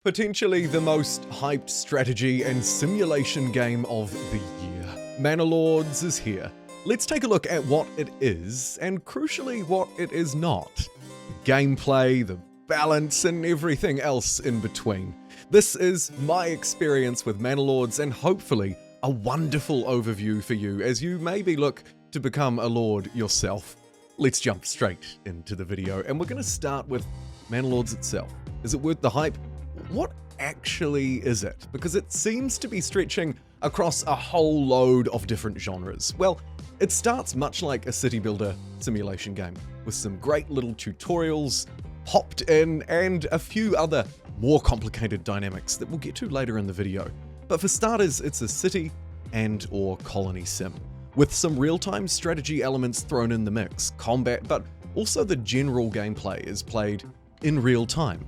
Potentially the most hyped strategy and simulation game of the year. Manor Lords is here. Let's take a look at what it is, and crucially what it is not. The gameplay, the balance, and everything else in between. This is my experience with Manor Lords, and hopefully a wonderful overview for you as you maybe look to become a lord yourself. Let's jump straight into the video, and we're going to start with Manor Lords itself. Is it worth the hype? What actually is it? Because it seems to be stretching across a whole load of different genres. Well, it starts much like a city builder simulation game, with some great little tutorials popped in and a few other more complicated dynamics that we'll get to later in the video. But for starters, it's a city and/or colony sim, with some real-time strategy elements thrown in the mix, combat, but also the general gameplay is played in real time.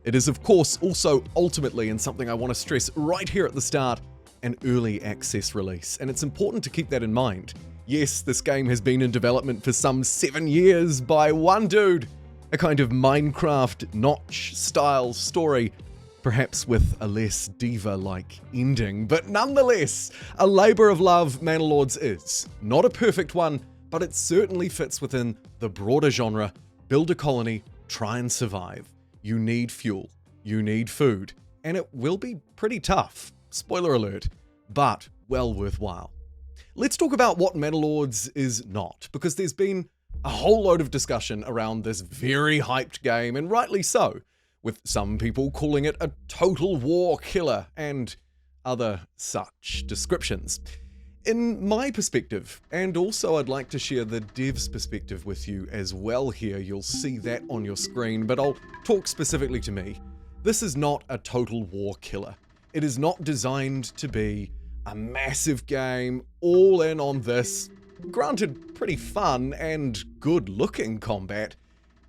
It is, of course, also ultimately, and something I want to stress right here at the start, an early access release, and it's important to keep that in mind. Yes, this game has been in development for some 7 years by one dude, a kind of Minecraft notch-style story, perhaps with a less diva-like ending, but nonetheless, a labour of love Manor Lords is. Not a perfect one, but it certainly fits within the broader genre, build a colony, try and survive. You need fuel, you need food, and it will be pretty tough, spoiler alert, but well worthwhile. Let's talk about what Manor Lords is not, because there's been a whole load of discussion around this very hyped game, and rightly so, with some people calling it a total war killer and other such descriptions. In my perspective, and also I'd like to share the dev's perspective with you as well here, you'll see that on your screen, but I'll talk specifically to me. This is not a total war killer. It is not designed to be a massive game, all in on this, granted pretty fun and good looking combat.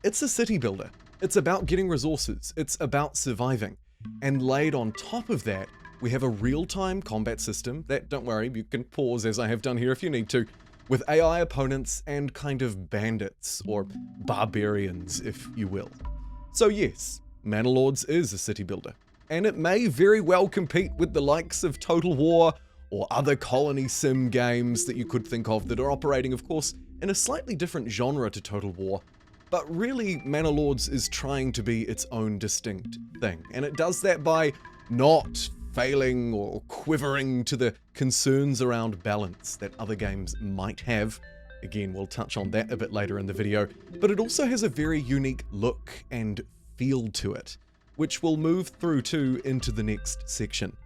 It's a city builder. It's about getting resources. It's about surviving. And laid on top of that, we have a real-time combat system that, don't worry, you can pause as I have done here if you need to, with AI opponents and kind of bandits, or barbarians, if you will. So yes, Manor Lords is a city builder, and it may very well compete with the likes of Total War or other colony sim games that you could think of that are operating, of course, in a slightly different genre to Total War. But really, Manor Lords is trying to be its own distinct thing, and it does that by not failing or quivering to the concerns around balance that other games might have. Again, we'll touch on that a bit later in the video, but it also has a very unique look and feel to it, which we'll move through to into the next section.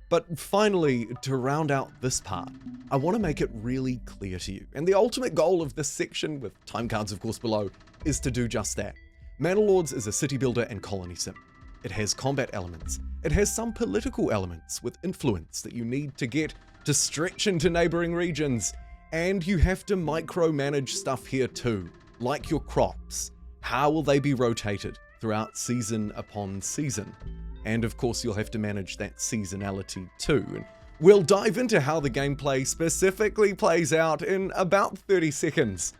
But finally, to round out this part, I want to make it really clear to you, and the ultimate goal of this section, with time cards of course below, is to do just that. Manor Lords is a city builder and colony sim. It has combat elements. It has some political elements with influence that you need to get to stretch into neighboring regions. And you have to micromanage stuff here too, like your crops. How will they be rotated throughout season upon season? And of course you'll have to manage that seasonality too. And we'll dive into how the gameplay specifically plays out in about 30 seconds.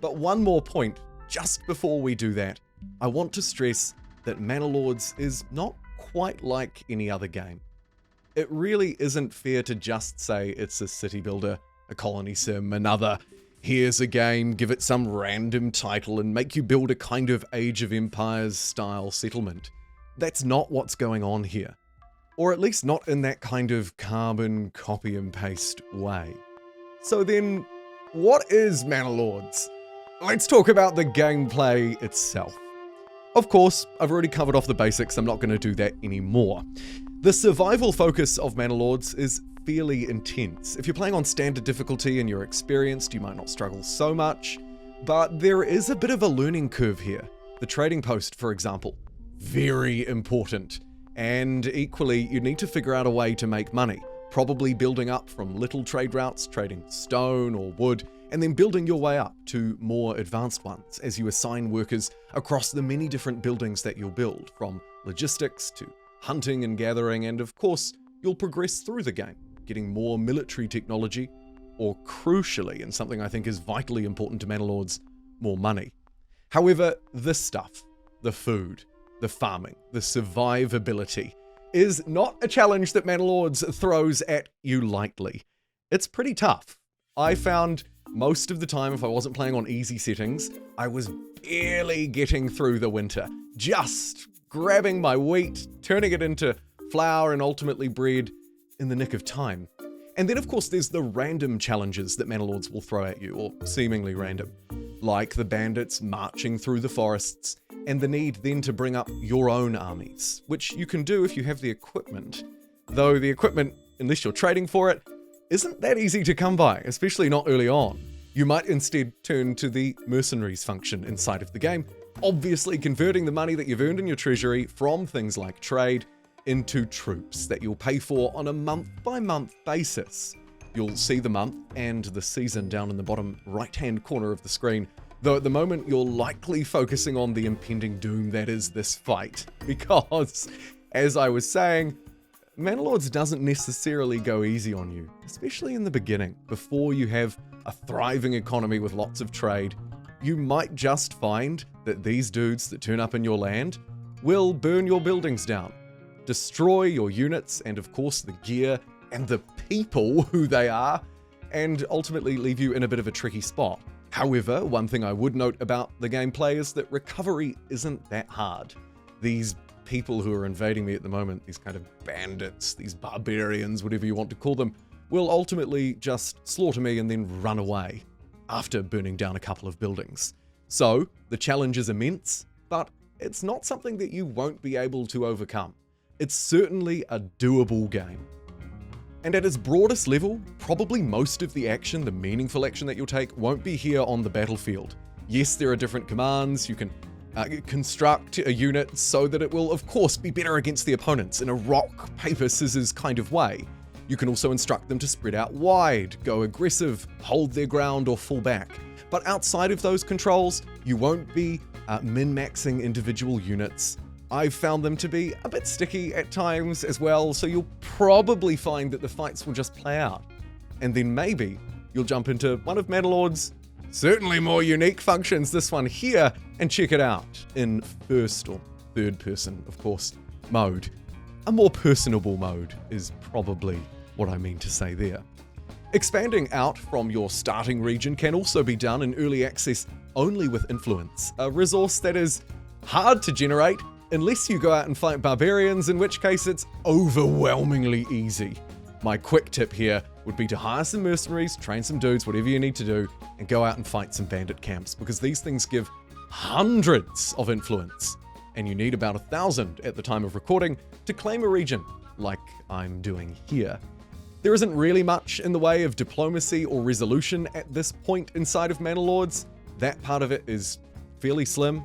But one more point, just before we do that, I want to stress that Manor Lords is not quite like any other game. It really isn't fair to just say it's a city builder, a colony sim, another here's a game, give it some random title and make you build a kind of Age of Empires style settlement. That's not what's going on here. Or at least not in that kind of carbon copy and paste way. So then, what is Manor Lords? Let's talk about the gameplay itself. Of course, I've already covered off the basics, I'm not going to do that anymore. The survival focus of Manor Lords is fairly intense. If you're playing on standard difficulty and you're experienced, you might not struggle so much, but there is a bit of a learning curve here. The trading post, for example, very important. And equally, you need to figure out a way to make money, probably building up from little trade routes, trading stone or wood, and then building your way up to more advanced ones as you assign workers across the many different buildings that you'll build, from logistics to hunting and gathering, and of course, you'll progress through the game, getting more military technology, or crucially, and something I think is vitally important to Manor Lords, more money. However, this stuff, the food, the farming, the survivability, is not a challenge that Manor Lords throws at you lightly. It's pretty tough. I found most of the time, if I wasn't playing on easy settings, I was barely getting through the winter. Just grabbing my wheat, turning it into flour and ultimately bread in the nick of time. And then of course there's the random challenges that Manor Lords will throw at you, or seemingly random, like the bandits marching through the forests, and the need then to bring up your own armies, which you can do if you have the equipment, though the equipment, unless you're trading for it, isn't that easy to come by, especially not early on. You might instead turn to the mercenaries function inside of the game, obviously converting the money that you've earned in your treasury from things like trade into troops that you'll pay for on a month-by-month basis. You'll see the month and the season down in the bottom right-hand corner of the screen, though at the moment you're likely focusing on the impending doom that is this fight, because, as I was saying, Manor Lords doesn't necessarily go easy on you, especially in the beginning, before you have a thriving economy with lots of trade. You might just find that these dudes that turn up in your land will burn your buildings down, destroy your units, and of course the gear and the people who they are, and ultimately leave you in a bit of a tricky spot. However, one thing I would note about the gameplay is that recovery isn't that hard. These people who are invading me at the moment, these kind of bandits, these barbarians, whatever you want to call them, will ultimately just slaughter me and then run away after burning down a couple of buildings. So, the challenge is immense, but it's not something that you won't be able to overcome. It's certainly a doable game. And at its broadest level, probably most of the action, the meaningful action that you'll take, won't be here on the battlefield. Yes, there are different commands. You can construct a unit so that it will, of course, be better against the opponents in a rock, paper, scissors kind of way. You can also instruct them to spread out wide, go aggressive, hold their ground, or fall back. But outside of those controls, you won't be min-maxing individual units. I've found them to be a bit sticky at times as well, so you'll probably find that the fights will just play out. And then maybe you'll jump into one of Manor Lords' certainly more unique functions, this one here, and check it out in first or third person, of course, mode. A more personable mode is probably what I mean to say there. Expanding out from your starting region can also be done in early access only with influence, a resource that is hard to generate unless you go out and fight barbarians, in which case it's overwhelmingly easy. My quick tip here would be to hire some mercenaries, train some dudes, whatever you need to do, and go out and fight some bandit camps, because these things give hundreds of influence, and you need about 1,000 at the time of recording to claim a region, like I'm doing here. There isn't really much in the way of diplomacy or resolution at this point inside of Manor Lords. That part of it is fairly slim,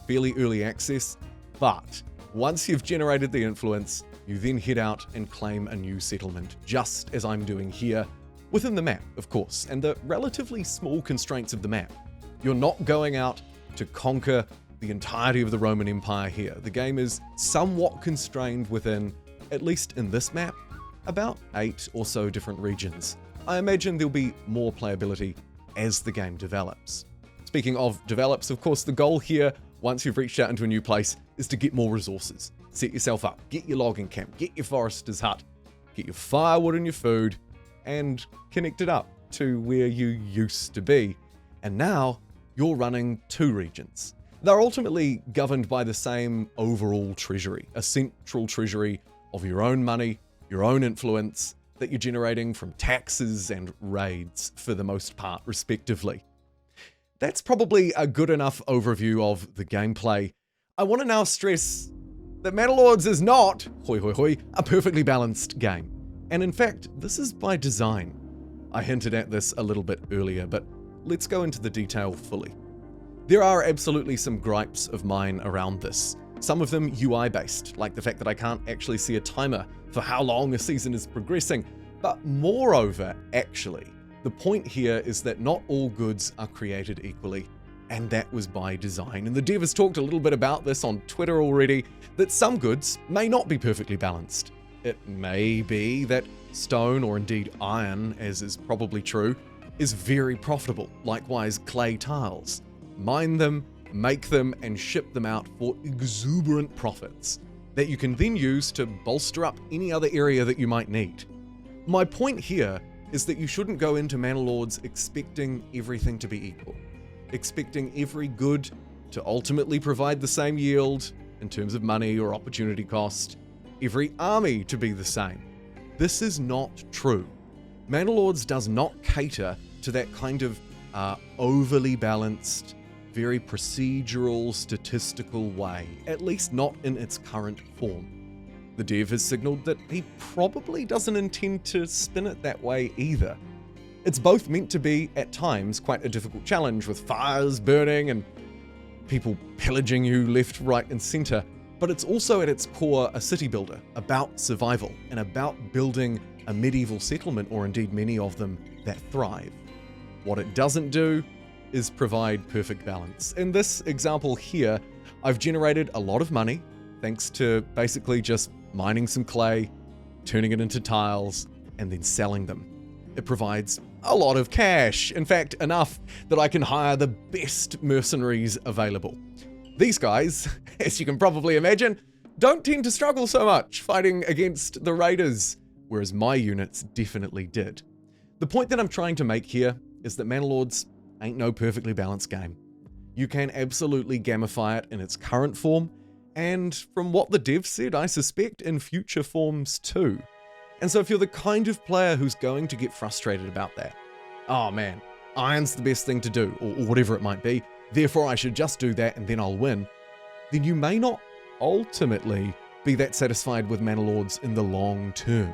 fairly early access, but once you've generated the influence, you then head out and claim a new settlement, just as I'm doing here, within the map, of course, and the relatively small constraints of the map. You're not going out to conquer the entirety of the Roman Empire here. The game is somewhat constrained within, at least in this map, about 8 or so different regions. I imagine there'll be more playability as the game develops. Speaking of develops, of course, the goal here, once you've reached out into a new place, is to get more resources. Set yourself up, get your logging camp, get your forester's hut, get your firewood and your food, and connect it up to where you used to be. And now, you're running 2 regions. They're ultimately governed by the same overall treasury, a central treasury of your own money, your own influence, that you're generating from taxes and raids for the most part, respectively. That's probably a good enough overview of the gameplay. I want to now stress that Manor Lords is not, a perfectly balanced game. And in fact, this is by design. I hinted at this a little bit earlier, but let's go into the detail fully. There are absolutely some gripes of mine around this. Some of them UI-based, like the fact that I can't actually see a timer for how long a season is progressing. But moreover, actually, the point here is that not all goods are created equally, and that was by design. And the dev has talked a little bit about this on Twitter already, that some goods may not be perfectly balanced. It may be that stone, or indeed iron, as is probably true, is very profitable, likewise clay tiles. Mine them, make them, and ship them out for exuberant profits. that you can then use to bolster up any other area that you might need. My point here is that you shouldn't go into Manor Lords expecting everything to be equal, expecting every good to ultimately provide the same yield in terms of money or opportunity cost, every army to be the same. This is not true. Manor Lords does not cater to that kind of overly balanced, very procedural, statistical way, at least not in its current form. The dev has signaled that he probably doesn't intend to spin it that way either. It's both meant to be, at times, quite a difficult challenge with fires burning and people pillaging you left, right, and center, but it's also at its core a city builder, about survival, and about building a medieval settlement, or indeed many of them, that thrive. What it doesn't do is provide perfect balance. In this example here, I've generated a lot of money, thanks to basically just mining some clay, turning it into tiles, and then selling them. It provides a lot of cash, in fact enough that I can hire the best mercenaries available. These guys, as you can probably imagine, don't tend to struggle so much fighting against the raiders, whereas my units definitely did. The point that I'm trying to make here is that Manor Lords ain't no perfectly balanced game. You can absolutely gamify it in its current form, and from what the dev said, I suspect in future forms too. And so if you're the kind of player who's going to get frustrated about that, oh man, iron's the best thing to do, or whatever it might be, therefore I should just do that and then I'll win, then you may not ultimately be that satisfied with Manor Lords in the long term.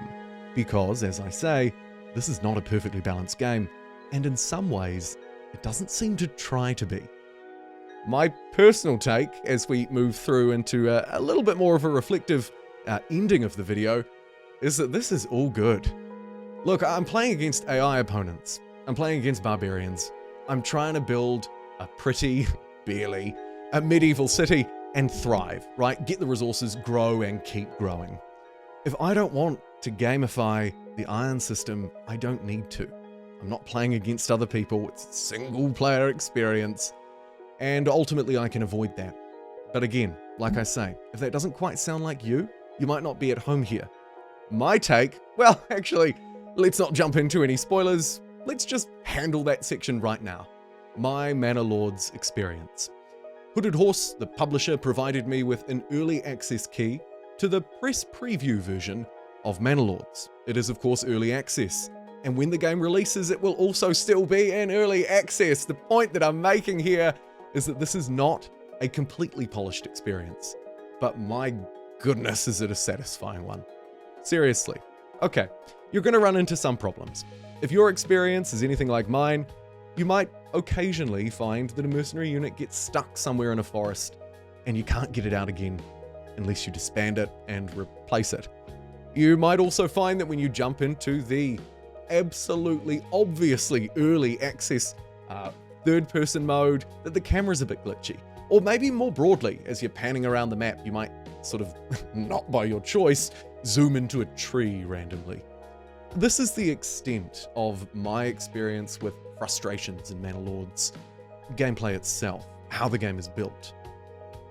Because, as I say, this is not a perfectly balanced game, and in some ways, it doesn't seem to try to be. My personal take, as we move through into a little bit more of a reflective ending of the video, is that this is all good. Look, I'm playing against AI opponents. I'm playing against barbarians. I'm trying to build a pretty, barely, a medieval city and thrive, right? Get the resources, grow, and keep growing. If I don't want to gamify the iron system, I don't need to. I'm not playing against other people. It's a single player experience. And ultimately I can avoid that. But again, like I say, if that doesn't quite sound like you might not be at home here. My take, well, actually, let's not jump into any spoilers. Let's just handle that section right now. My Manor Lords experience. Hooded Horse, the publisher, provided me with an early access key to the press preview version of Manor Lords. It is of course early access, and when the game releases it will also still be in early access. The point that I'm making here is that this is not a completely polished experience, but my goodness is it a satisfying one. Seriously. Okay, you're going to run into some problems. If your experience is anything like mine, you might occasionally find that a mercenary unit gets stuck somewhere in a forest and you can't get it out again unless you disband it and replace it. You might also find that when you jump into the absolutely obviously early access third-person mode, that the camera's a bit glitchy. Or maybe more broadly, as you're panning around the map, you might sort of, not by your choice, zoom into a tree randomly. This is the extent of my experience with frustrations in Manor Lords, gameplay itself, how the game is built.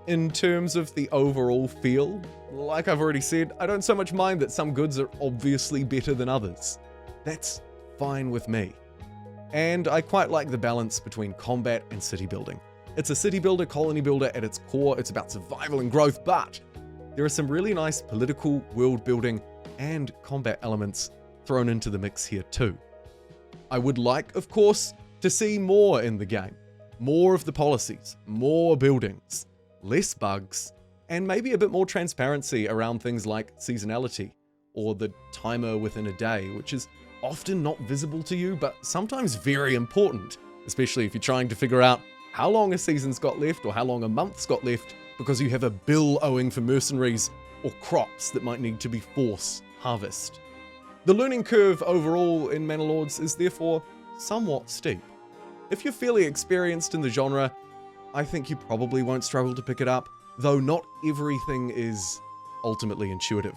In terms of the overall feel, like I've already said, I don't so much mind that some goods are obviously better than others. That's fine with me. And I quite like the balance between combat and city building. It's a city builder, colony builder at its core. It's about survival and growth, but there are some really nice political, world building, and combat elements thrown into the mix here too. I would like, of course, to see more in the game. More of the policies, more buildings, less bugs, and maybe a bit more transparency around things like seasonality, or the timer within a day, which is often not visible to you, but sometimes very important, especially if you're trying to figure out how long a season's got left or how long a month's got left because you have a bill owing for mercenaries or crops that might need to be force harvest. The learning curve overall in Manor Lords is therefore somewhat steep. If you're fairly experienced in the genre, I think you probably won't struggle to pick it up, though not everything is ultimately intuitive.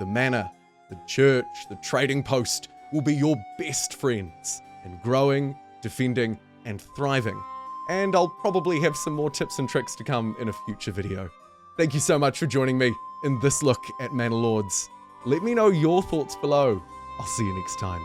The manor, the church, the trading post will be your best friends in growing, defending, and thriving. And I'll probably have some more tips and tricks to come in a future video. Thank you so much for joining me. in this look at Manor Lords. Let me know your thoughts below. I'll see you next time.